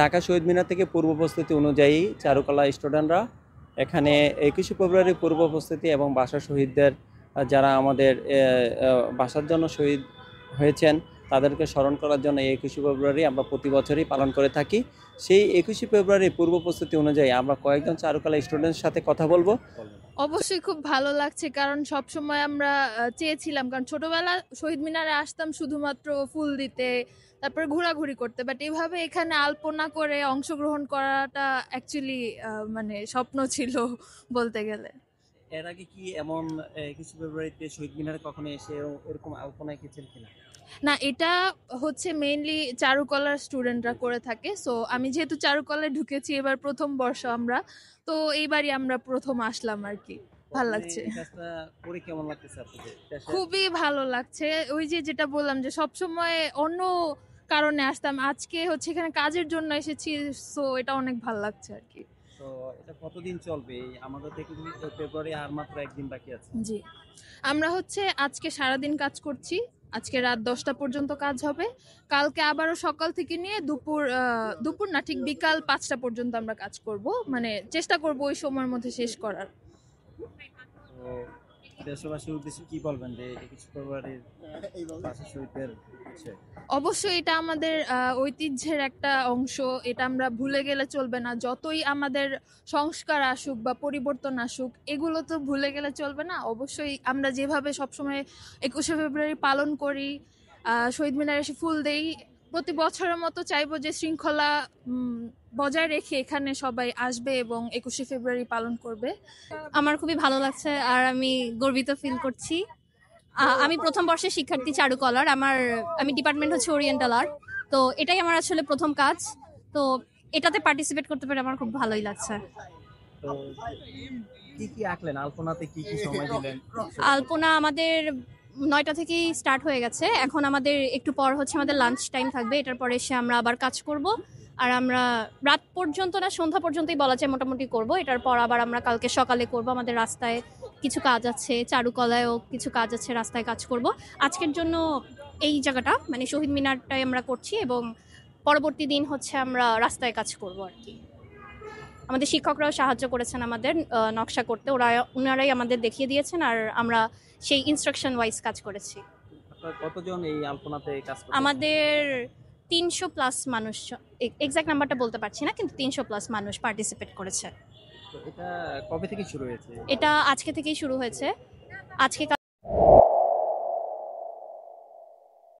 ঢাকা শহীদ মিনার থেকে পূর্ব প্রস্তুতি অনুযায়ী চারুকলা স্টুডেন্টরা এখানে 21শে ফেব্রুয়ারি পূর্ব প্রস্তুতি এবং ভাষা শহীদদের যারা আমাদের ভাষার জন্য শহীদ হয়েছেন তাদেরকে স্মরণ করার জন্য এই 21শে ফেব্রুয়ারি আমরা প্রতি বছরই পালন করে থাকি। সেই 21শে ফেব্রুয়ারি পূর্ব প্রস্তুতি অনুযায়ী আমরা কয়েকজন চারুকলা স্টুডেন্টের সাথে কথা বলবো। অবশ্যই খুব ভালো লাগছে, কারণ সব সময় আমরা চেয়েছিলাম, কারণ ছোটবেলা শহীদ মিনারে আসতাম শুধুমাত্র ফুল দিতে, তারপরে ঘোরাঘুরি করতে, বাট এভাবে এখানে আলপনা করে অংশগ্রহণ করাটা অ্যাকচুয়ালি মানে স্বপ্ন ছিল বলতে গেলে। এর আগে কি এমন 21শে ফেব্রুয়ারিতে শহীদ মিনারে কখনো এসে এরকম আলপনা এঁকেছেন কিনা? না, এটা হচ্ছে মেইনলি চারুকলার স্টুডেন্টরা করে থাকে। সো আমি যেহেতু চারুকলায় ঢুকেছি এবার প্রথম বর্ষ আমরা, তো এইবারই আমরা প্রথম আসলাম আর কি। ভাল লাগছে, কেমন লাগতেছে আপনাদের? খুবই ভালো লাগছে। ওই যে যেটা বললাম যে সব সময় অন্য কারণে আসতাম, আজকে হচ্ছে এখানে কাজের জন্য এসেছি, সো এটা অনেক ভালো লাগছে আর কি। তো এটা কতদিন চলবে? আমাদের থেকে ফেব্রুয়ারি আর মাত্র একদিন বাকি আছে। জি, আমরা হচ্ছে আজকে সারাদিন কাজ করছি, আজকে রাত 10টা পর্যন্ত কাজ হবে। কালকে আবারও সকাল থেকে নিয়ে দুপুর না, ঠিক বিকাল 5টা পর্যন্ত আমরা কাজ করব, মানে চেষ্টা করব ওই সময়ের মধ্যে শেষ করার। তো দেশবাসীর উদ্দেশ্যে কি বলবেন যে 21শে ফেব্রুয়ারির ভাষা শহীদদের? অবশ্যই এটা আমাদের ঐতিহ্যের একটা অংশ, এটা আমরা ভুলে গেলে চলবে না। যতই আমাদের সংস্কার আসুক বা পরিবর্তন আসুক, এগুলো তো ভুলে গেলে চলবে না। অবশ্যই আমরা যেভাবে সবসময় 21শে ফেব্রুয়ারি পালন করি, শহীদ মিনারে এসে ফুল দেই, প্রতি বছরের মতো চাইবো যে শৃঙ্খলা বজায় রেখে এখানে সবাই আসবে এবং 21শে ফেব্রুয়ারি পালন করবে। আমার খুবই ভালো লাগছে আর আমি গর্বিত ফিল করছি। আমি প্রথম বর্ষের শিক্ষার্থী চারুকলার, আমি ডিপার্টমেন্ট হচ্ছে ওরিয়েন্টাল আর্ট। তো এটাই আমার আসলে প্রথম কাজ, তো এটাতে পার্টিসিপেট করতে পেরে আমার খুব ভালোই লাগছে। তো কি কি আঁকলেন? আলপনাতে কি কি সময় দিলেন? আলপনা আমাদের 9টা থেকেই স্টার্ট হয়ে গেছে, এখন আমাদের একটু পর হচ্ছে আমাদের লাঞ্চ টাইম থাকবে, এটার পরে এসে আমরা আবার কাজ করব। আর আমরা রাত পর্যন্ত না সন্ধ্যা পর্যন্তই বলা যায় মোটামুটি করব, এটার পর আবার আমরা কালকে সকালে করব। আমাদের রাস্তায় কিছু কাজ আছে, চারুকলায়ও কিছু কাজ আছে, রাস্তায় কাজ করব। আজকের জন্য এই জায়গাটা মানে শহীদ মিনারটাই আমরা করছি এবং পরবর্তী দিন হচ্ছে আমরা রাস্তায় কাজ করব আর কি। আমাদের শিক্ষকরাও সাহায্য করেছেন আমাদের নকশা করতে, ওনারাই আমাদের দেখিয়ে দিয়েছেন আর আমরা সেই ইনস্ট্রাকশন ওয়াইজ কাজ করেছি। কতজন এই আলপনাতে কাজ করছেন? আমাদের 300+ মানুষ, এক্সাক্ট নাম্বারটা বলতে পারছি না, কিন্তু 300+ মানুষ পার্টিসিপেট করেছে। তো এটা কবে থেকে শুরু হয়েছে? এটা আজকে থেকেই শুরু হয়েছে। আজকে